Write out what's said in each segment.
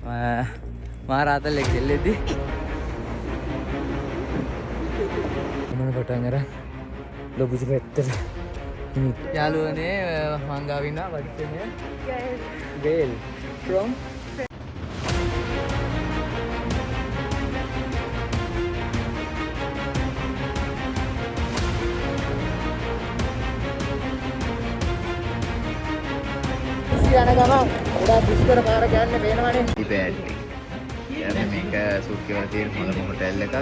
මාරාතල් එක දෙල්ලෙද්දි මොන පටන් අර ලොකුසි පැත්තට යාළුවනේ මං ගාව ඉන්නා වචනේ ගේල් from යන ගමන් ගොඩාක් දුෂ්කර පාරක් යන්නේ පේනවනේ. ඉබෑඩ්. දැන් මේක සූට් කියලා තියෙන මොළම හොටෙල් එකක්.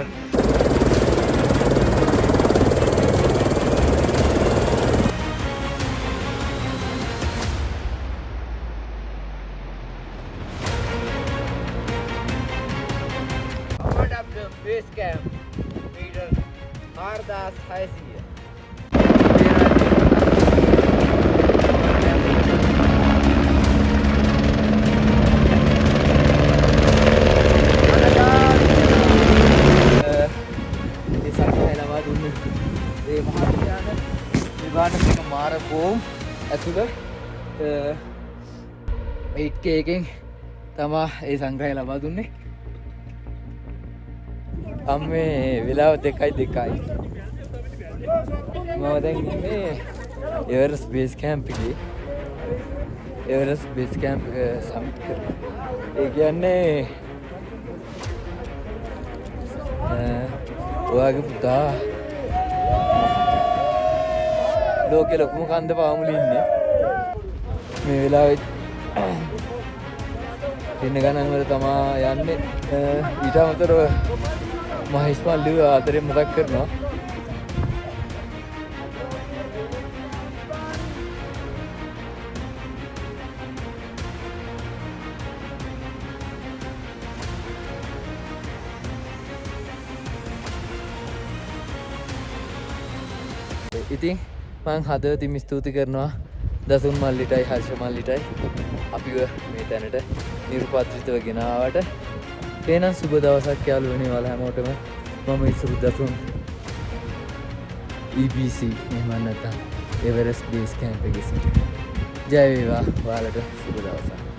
What up the base camp? Meter 4600. මාර බෝම් ඇතුළ 8K එකෙන් තමා ඒ සංග්‍රහය ලබා දුන්නේ. අම්මේ වෙලාව 2:02යි. මම දැන් ඉන්නේ එවරස් බේස් කැම්ප් එකේ. එවරස් බේස් කැම්ප් එක සමිට් කරලා. ඒ කියන්නේ ඔයාගේ පුතා ලෝකෙ ලොකුම කන්ද පාමුලේ ඉන්නේ මේ වෙලාවෙත් දින ගණන් වල තමා යන්නේ. ඊට අමතරව මහේෂ් මල්ලිව ආදරේ මතක් කරනවා. ඉතින් මං හදවතින් ස්තුති කරනවා දසුන් මල්ලිටයි හර්ෂ මල්ලිටයි අපිව මේ තැනට නිර්පත්‍රිතව ගෙනාවට. එහෙනම් සුබ දවසක් යාළුවනේ ඔයාලා හැමෝටම. මම ඉසුරු දසුන් EBC එහෙම නැත්නම් එවරස්ට් බේස් කැම්ප් එකේ සිට. ජය වේවා ඔයාලට සුබ දවසක්.